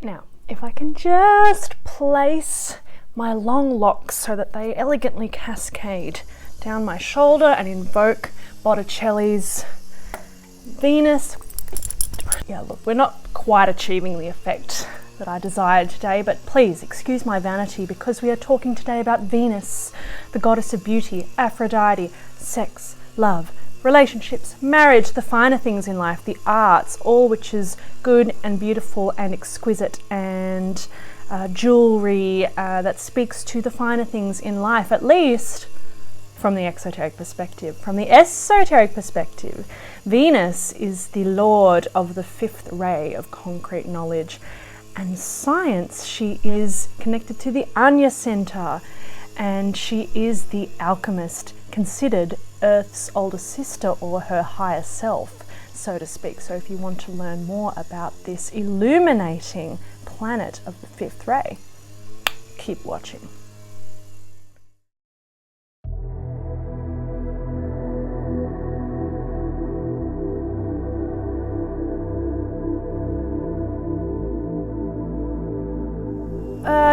Now, if I can just place my long locks so that they elegantly cascade down my shoulder and invoke Botticelli's Venus. Yeah, look, we're not quite achieving the effect that I desired today, but please excuse my vanity because we are talking today about Venus, the goddess of beauty, Aphrodite, sex, love, relationships, marriage, the finer things in life, the arts, all which is good and beautiful and exquisite, and jewelry that speaks to the finer things in life, at least from the exoteric perspective. From the esoteric perspective, Venus is the lord of the fifth ray of concrete knowledge and science. She is connected to the ajna center, and she is the alchemist, considered Earth's older sister or her higher self, so to speak. So if you want to learn more about this illuminating planet of the fifth ray, keep watching.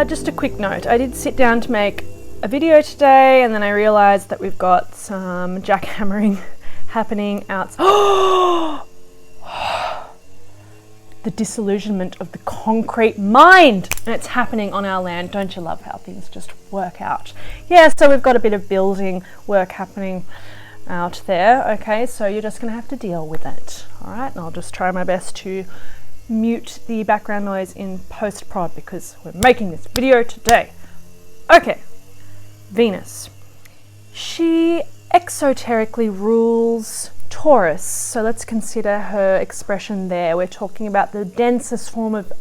Just a quick note, I did sit down to make a video today and then I realized that we've got some jackhammering happening outside. The disillusionment of the concrete mind, and it's happening on our land. Don't you love how things just work out? Yeah, so we've got a bit of building work happening out there. Okay, so you're just gonna have to deal with it. All right, and I'll just try my best to mute the background noise in post-prod because we're making this video today. Okay, Venus. She exoterically rules Taurus, so let's consider her expression there. We're talking about the densest form of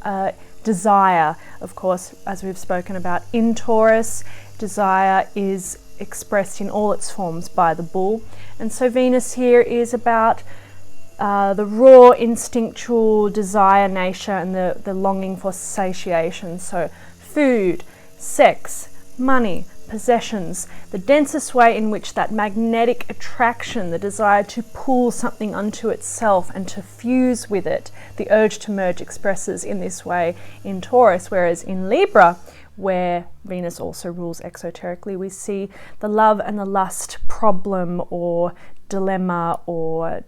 desire, of course, as we've spoken about. In Taurus, desire is expressed in all its forms by the bull, and so Venus here is about the raw instinctual desire nature and the longing for satiation. So food, sex, money, possessions, the densest way in which that magnetic attraction, the desire to pull something unto itself and to fuse with it, the urge to merge expresses in this way in Taurus, whereas in Libra, where Venus also rules exoterically, we see the love and the lust problem or dilemma or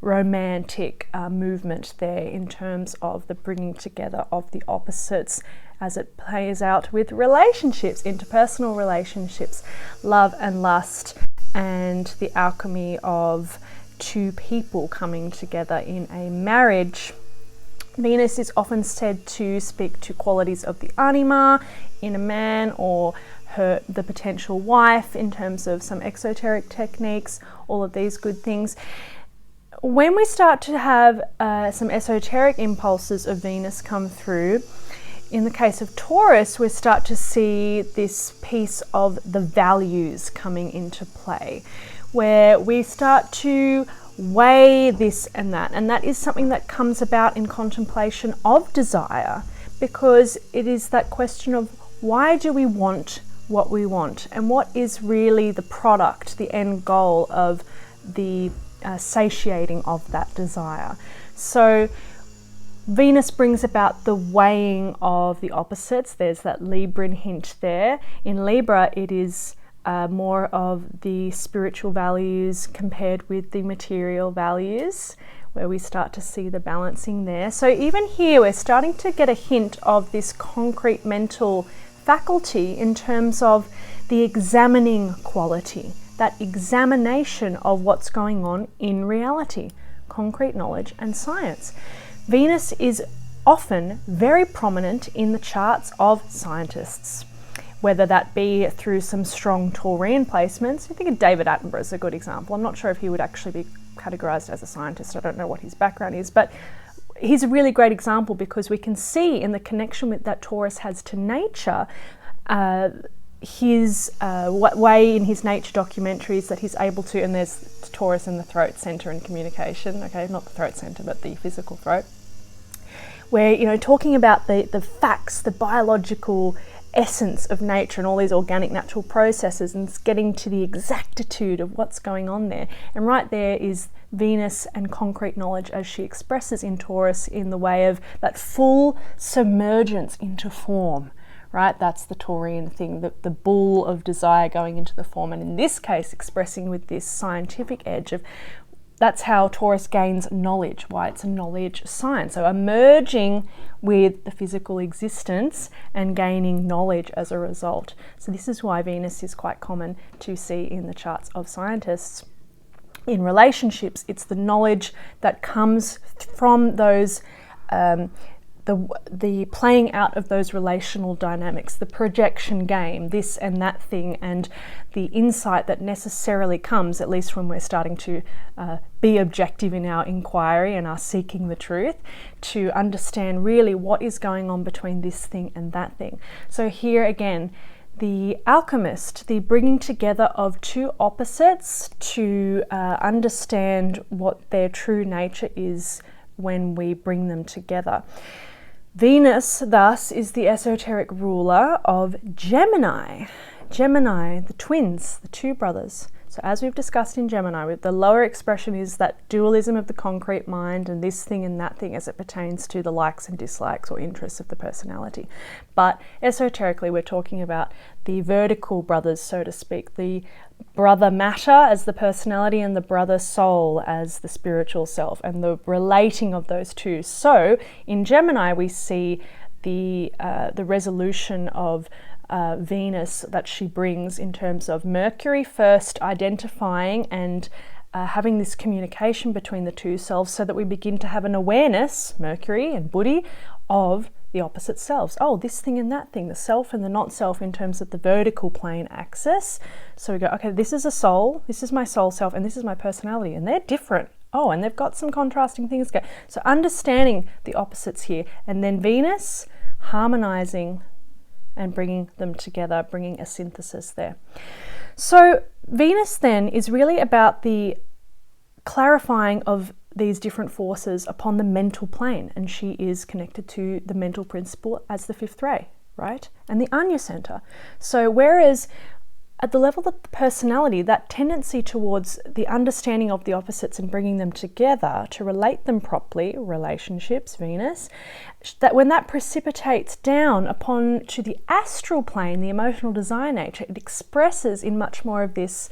romantic movement there in terms of the bringing together of the opposites as it plays out with relationships, interpersonal relationships, love and lust, and the alchemy of two people coming together in a marriage. Venus is often said to speak to qualities of the anima in a man or the potential wife in terms of some exoteric techniques, all of these good things. When we start to have some esoteric impulses of Venus come through, in the case of Taurus, we start to see this piece of the values coming into play, where we start to weigh this and that is something that comes about in contemplation of desire, because it is that question of why do we want what we want, and what is really the product, the end goal of the satiating of that desire. So Venus brings about the weighing of the opposites. There's that Libran hint there. In Libra, it is more of the spiritual values compared with the material values, where we start to see the balancing there. So even here, we're starting to get a hint of this concrete mental faculty in terms of the examining quality, that examination of what's going on in reality, concrete knowledge and science. Venus is often very prominent in the charts of scientists, whether that be through some strong Taurian placements. I think David Attenborough is a good example. I'm not sure if he would actually be categorized as a scientist. I don't know what his background is, but he's a really great example because we can see in the connection that Taurus has to nature, his way in his nature documentaries that he's able to, and there's Taurus in the throat center and communication, okay, not the throat center, but the physical throat, where, you know, talking about the facts, the biological essence of nature and all these organic natural processes, and getting to the exactitude of what's going on there. And right there is Venus and concrete knowledge as she expresses in Taurus in the way of that full submergence into form, right? That's the Taurian thing, the bull of desire going into the form. And in this case, expressing with this scientific edge of, that's how Taurus gains knowledge, why it's a knowledge sign. So emerging with the physical existence and gaining knowledge as a result. So this is why Venus is quite common to see in the charts of scientists. In relationships, it's the knowledge that comes from those the playing out of those relational dynamics, the projection game, this and that thing, and the insight that necessarily comes, at least when we're starting to be objective in our inquiry and are seeking the truth, to understand really what is going on between this thing and that thing. So here again, the alchemist, the bringing together of two opposites to understand what their true nature is when we bring them together. Venus, thus, is the esoteric ruler of Gemini. Gemini, the twins, the two brothers. So as we've discussed in Gemini, the lower expression is that dualism of the concrete mind and this thing and that thing as it pertains to the likes and dislikes or interests of the personality. But esoterically, we're talking about the vertical brothers, so to speak, the brother matter as the personality and the brother soul as the spiritual self, and the relating of those two. So in Gemini, we see the resolution of Venus that she brings in terms of Mercury first identifying and having this communication between the two selves, so that we begin to have an awareness, Mercury and Buddhi, of the opposite selves. Oh, this thing and that thing, the self and the not self in terms of the vertical plane axis. So we go, okay, this is a soul, this is my soul self, and this is my personality, and they're different. Oh, and they've got some contrasting things going. So understanding the opposites here, and then Venus harmonizing and bringing them together, bringing a synthesis there. So Venus then is really about the clarifying of these different forces upon the mental plane, and she is connected to the mental principle as the fifth ray, right? And the Ajna center. So whereas at the level of the personality, that tendency towards the understanding of the opposites and bringing them together to relate them properly, relationships, Venus, that when that precipitates down upon to the astral plane, the emotional desire nature, it expresses in much more of this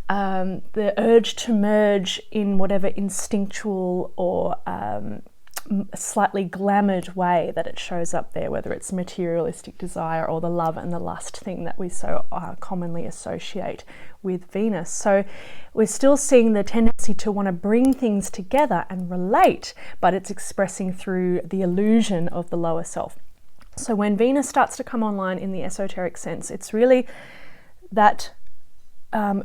the urge to merge in whatever instinctual or slightly glamoured way that it shows up there, whether it's materialistic desire or the love and the lust thing that we so commonly associate with Venus. So we're still seeing the tendency to want to bring things together and relate, but it's expressing through the illusion of the lower self. So when Venus starts to come online in the esoteric sense, it's really that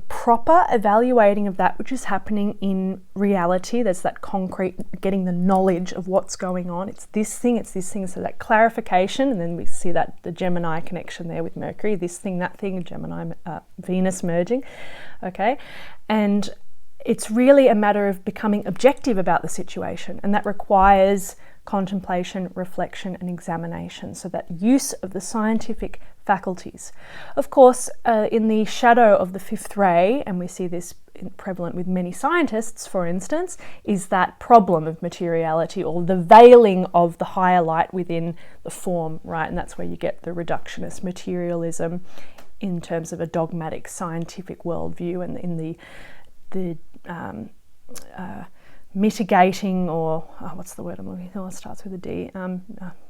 proper evaluating of that which is happening in reality. There's that concrete, getting the knowledge of what's going on. It's this thing, so that clarification, and then we see that the Gemini connection there with Mercury, this thing, that thing, Gemini, Venus merging, okay? And it's really a matter of becoming objective about the situation, and that requires contemplation, reflection, and examination. So that use of the scientific faculties. Of course, in the shadow of the fifth ray, and we see this prevalent with many scientists, for instance, is that problem of materiality, or the veiling of the higher light within the form, right? And that's where you get the reductionist materialism in terms of a dogmatic scientific worldview, and in the mitigating, or what's the word I'm looking for? It starts with a D.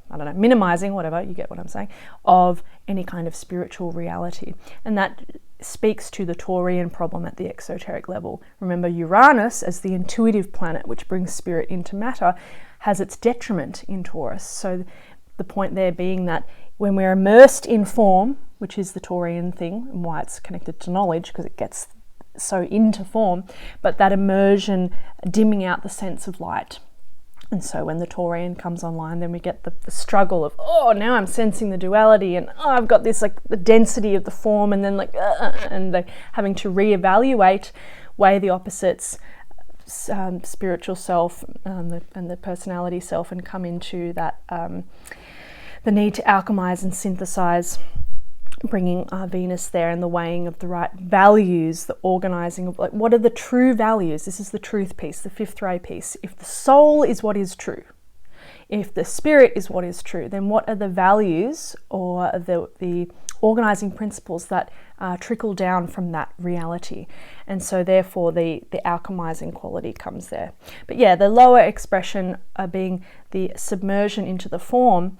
I don't know, minimizing, whatever, you get what I'm saying, of any kind of spiritual reality. And that speaks to the Taurian problem at the exoteric level. Remember, Uranus, as the intuitive planet which brings spirit into matter, has its detriment in Taurus. So the point there being that when we're immersed in form, which is the Taurian thing, and why it's connected to knowledge, because it gets so into form, but that immersion dimming out the sense of light. And so when the Taurian comes online, then we get the struggle of, oh, now I'm sensing the duality, and oh, I've got this, like, the density of the form, and then and they're having to reevaluate, weigh the opposites, spiritual self and the personality self, and come into that the need to alchemize and synthesize bringing Venus there and the weighing of the right values, the organizing of, like, what are the true values? This is the truth piece, the fifth ray piece. If the soul is what is true, if the spirit is what is true, then what are the values or the organizing principles that trickle down from that reality? And so therefore the alchemizing quality comes there. But yeah, the lower expression being the submersion into the form,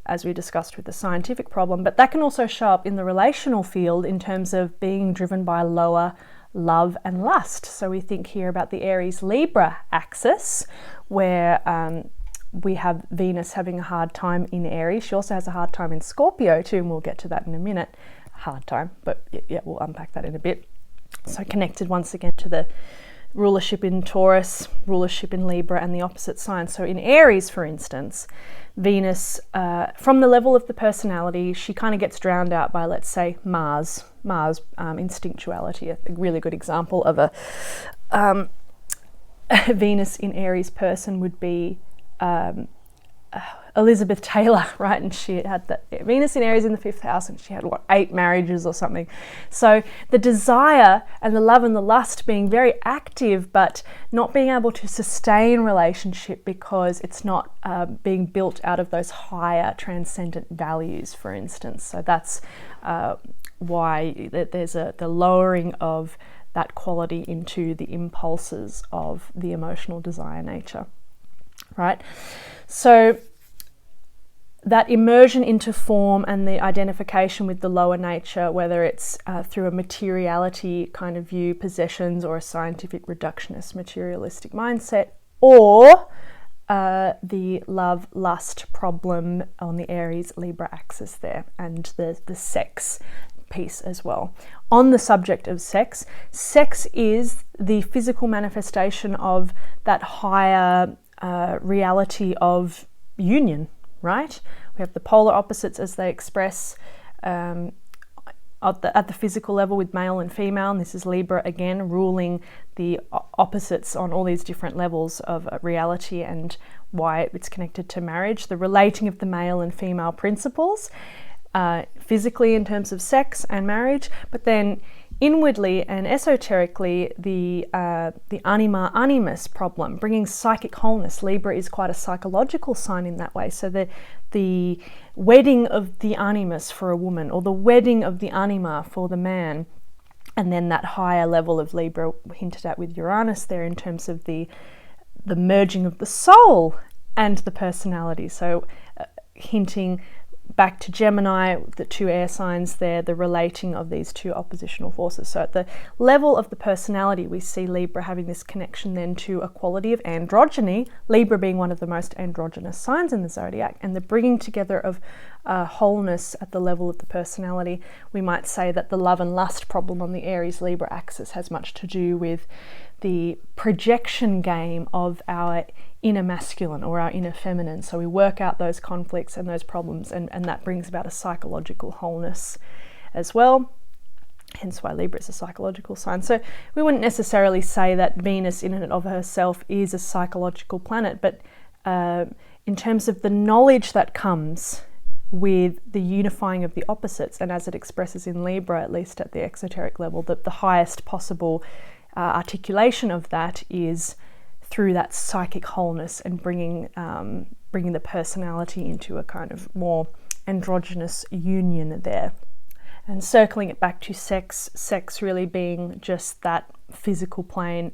as we discussed with the scientific problem, but that can also show up in the relational field in terms of being driven by lower love and lust. So we think here about the Aries Libra axis, where we have Venus having a hard time in Aries. She also has a hard time in Scorpio too, and we'll get to that in a minute. Hard time, but yeah, we'll unpack that in a bit. So connected once again to the rulership in Taurus, rulership in Libra, and the opposite sign. So in Aries, for instance, Venus, from the level of the personality, she kind of gets drowned out by, let's say, Mars, instinctuality. A really good example of a Venus in Aries person would be Elizabeth Taylor, right? And she had that Venus in Aries in the 5th house, and she had 8 marriages or something. So the desire and the love and the lust being very active, but not being able to sustain relationship because it's not being built out of those higher transcendent values, for instance. So that's why there's the lowering of that quality into the impulses of the emotional desire nature, right? So that immersion into form and the identification with the lower nature, whether it's through a materiality kind of view, possessions, or a scientific reductionist materialistic mindset, or the love-lust problem on the Aries-Libra axis there, and the sex piece as well. On the subject of sex, sex is the physical manifestation of that higher reality of union, right? We have the polar opposites as they express at the physical level with male and female, and this is Libra again, ruling the opposites on all these different levels of reality and why it's connected to marriage. The relating of the male and female principles, physically in terms of sex and marriage, but then inwardly and esoterically, the anima animus problem, bringing psychic wholeness. Libra is quite a psychological sign in that way. So the wedding of the animus for a woman, or the wedding of the anima for the man, and then that higher level of Libra hinted at with Uranus there in terms of the merging of the soul and the personality. So hinting back to Gemini, the 2 air signs there, the relating of these 2 oppositional forces. So at the level of the personality, we see Libra having this connection then to a quality of androgyny, Libra being one of the most androgynous signs in the zodiac, and the bringing together of wholeness at the level of the personality. We might say that the love and lust problem on the Aries-Libra axis has much to do with the projection game of our inner masculine or our inner feminine. So we work out those conflicts and those problems, and that brings about a psychological wholeness as well. Hence why Libra is a psychological sign. So we wouldn't necessarily say that Venus in and of herself is a psychological planet, but in terms of the knowledge that comes with the unifying of the opposites, and as it expresses in Libra, at least at the exoteric level, that the highest possible articulation of that is through that psychic wholeness and bringing the personality into a kind of more androgynous union there. And circling it back to sex really being just that physical plane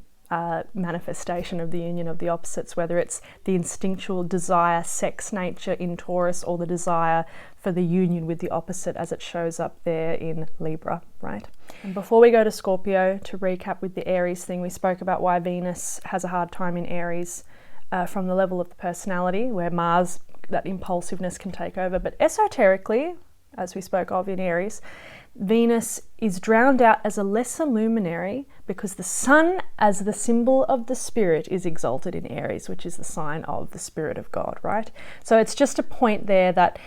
manifestation of the union of the opposites, whether it's the instinctual desire, sex nature in Taurus, or the desire for the union with the opposite as it shows up there in Libra, right? And before we go to Scorpio, to recap with the Aries thing, we spoke about why Venus has a hard time in Aries from the level of the personality, where Mars, that impulsiveness can take over. But esoterically, as we spoke of in Aries, Venus is drowned out as a lesser luminary because the sun, as the symbol of the spirit, is exalted in Aries, which is the sign of the Spirit of God, right? So it's just a point there that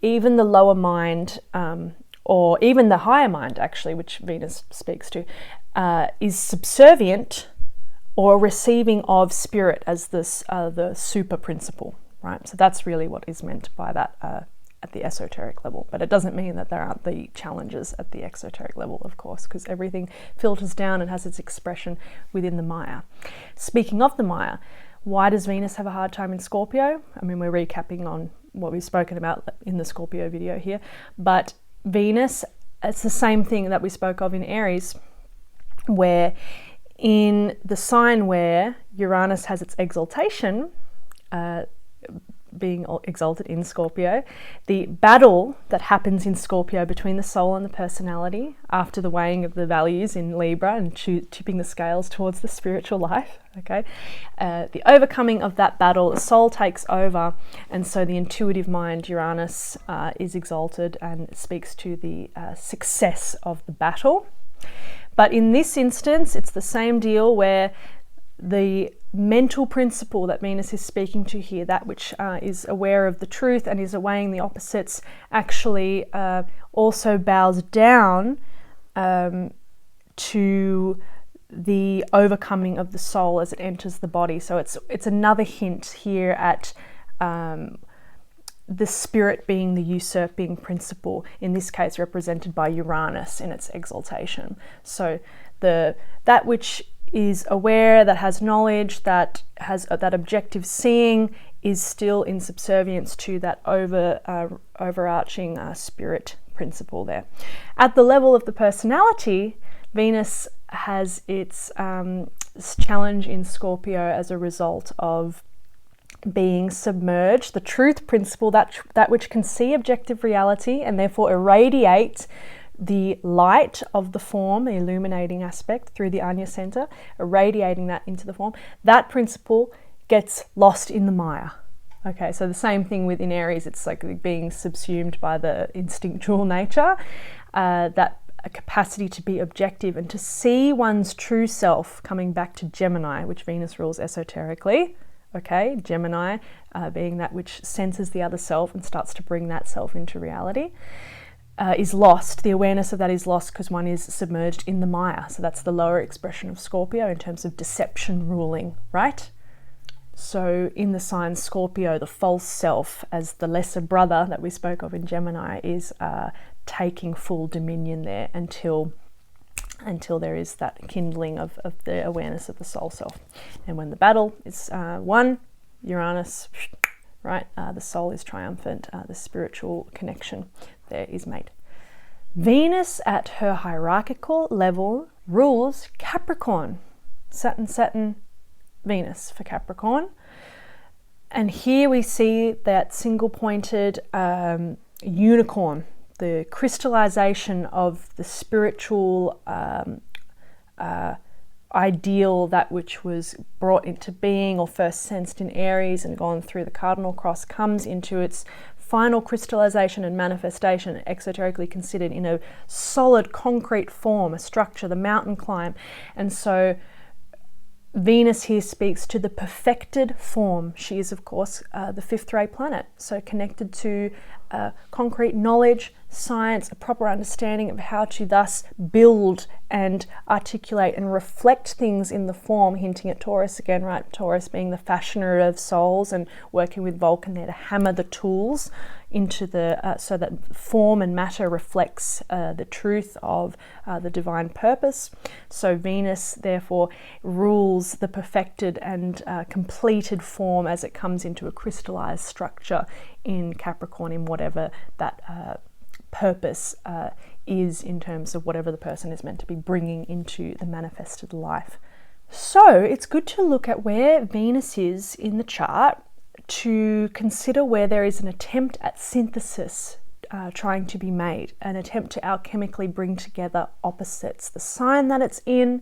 even the lower mind, or even the higher mind actually, which Venus speaks to, is subservient or receiving of spirit as the super principle, right? So that's really what is meant by that at the esoteric level. But it doesn't mean that there aren't the challenges at the exoteric level, of course, because everything filters down and has its expression within the Maya. Speaking of the Maya, why does Venus have a hard time in Scorpio? I mean, we're recapping on what we've spoken about in the Scorpio video here, but Venus, it's the same thing that we spoke of in Aries, where in the sign where Uranus has its exaltation, being exalted in Scorpio, the battle that happens in Scorpio between the soul and the personality after the weighing of the values in Libra and tipping the scales towards the spiritual life, okay, the overcoming of that battle, the soul takes over, and so the intuitive mind, Uranus, is exalted and speaks to the success of the battle. But in this instance, it's the same deal where the mental principle that Venus is speaking to here, that which is aware of the truth and is weighing the opposites, actually also bows down to the overcoming of the soul as it enters the body. So it's another hint here at the spirit being the usurping principle, in this case represented by Uranus in its exaltation. So that which is aware, that has knowledge, that has that objective seeing, is still in subservience to that overarching spirit principle there. At the level of the personality, Venus has its challenge in Scorpio as a result of being submerged, the truth principle, that which can see objective reality and therefore irradiate the light of the form, the illuminating aspect through the ajna center, irradiating that into the form. That principle gets lost in the Maya. Okay, so the same thing within Aries, it's like being subsumed by the instinctual nature, that capacity to be objective and to see one's true self, coming back to Gemini, which Venus rules esoterically. Okay, Gemini being that which senses the other self and starts to bring that self into reality. Is lost. The awareness of that is lost because one is submerged in the Maya. So that's the lower expression of Scorpio in terms of deception ruling, right? So in the sign Scorpio, the false self as the lesser brother that we spoke of in Gemini is taking full dominion there until there is that kindling of the awareness of the soul self. And when the battle is won, Uranus, right, the soul is triumphant, the spiritual connection there is made. Venus at her hierarchical level rules Capricorn. Saturn, Venus for Capricorn. And here we see that single-pointed unicorn, the crystallization of the spiritual ideal, that which was brought into being or first sensed in Aries and gone through the cardinal cross, comes into its final crystallization and manifestation, exoterically considered in a solid concrete form, a structure, the mountain climb. And so Venus here speaks to the perfected form. She is, of course, the fifth ray planet, so connected to concrete knowledge, science, a proper understanding of how to thus build and articulate and reflect things in the form, hinting at Taurus again, right? Taurus being the fashioner of souls and working with Vulcan there to hammer the tools into the so that form and matter reflects the truth of the divine purpose. So Venus therefore rules the perfected and completed form as it comes into a crystallized structure in Capricorn, in whatever that purpose is in terms of whatever the person is meant to be bringing into the manifested life. So it's good to look at where Venus is in the chart to consider where there is an attempt at synthesis trying to be made, an attempt to alchemically bring together opposites. The sign that it's in,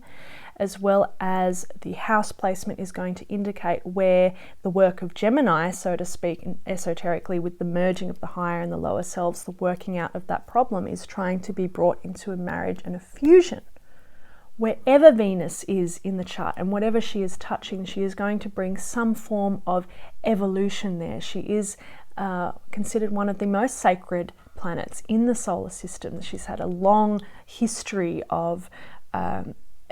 as well as the house placement, is going to indicate where the work of Gemini, so to speak, esoterically, with the merging of the higher and the lower selves, the working out of that problem, is trying to be brought into a marriage and a fusion. Wherever Venus is in the chart and whatever she is touching, she is going to bring some form of evolution there. She is considered one of the most sacred planets in the solar system. She's had a long history of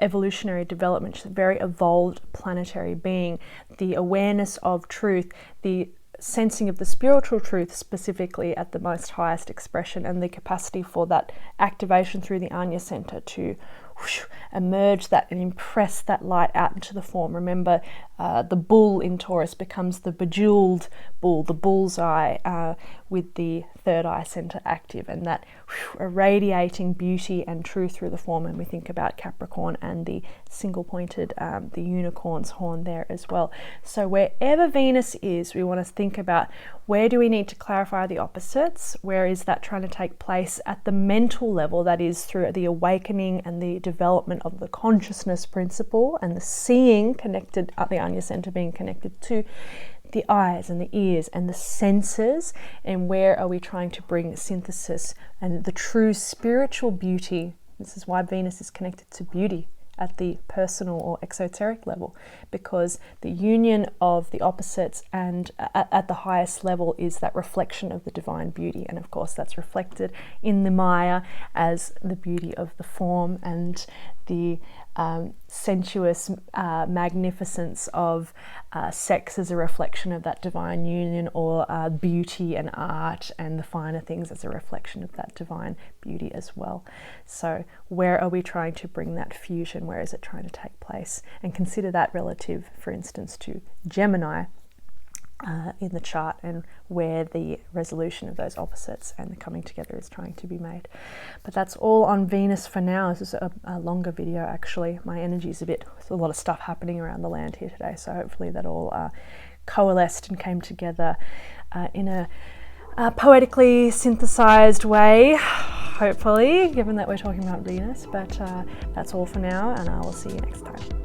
evolutionary development. She's a very evolved planetary being. The awareness of truth, the sensing of the spiritual truth specifically at the most highest expression, and the capacity for that activation through the ajna center to emerge that and impress that light out into the form. Remember, the bull in Taurus becomes the bejeweled bull, the bullseye, with the third eye center active, and that irradiating beauty and truth through the form. And we think about Capricorn and the single pointed, the unicorn's horn there as well. So wherever Venus is, we want to think about, where do we need to clarify the opposites? Where is that trying to take place at the mental level? That is through the awakening and the development of the consciousness principle, and the seeing connected, the ajna center being connected to the eyes and the ears and the senses. And where are we trying to bring synthesis and the true spiritual beauty? This is why Venus is connected to beauty at the personal or exoteric level, because the union of the opposites and at the highest level is that reflection of the divine beauty. And of course that's reflected in the Maya as the beauty of the form, and the sensuous magnificence of sex as a reflection of that divine union, or beauty and art and the finer things as a reflection of that divine beauty as well. So where are we trying to bring that fusion? Where is it trying to take place? And consider that relative, for instance, to Gemini in the chart, and where the resolution of those opposites and the coming together is trying to be made. But that's all on Venus for now. This is a longer video actually. My energy is there's a lot of stuff happening around the land here today, so hopefully that all coalesced and came together in a poetically synthesized way, hopefully, given that we're talking about Venus. But that's all for now, and I will see you next time.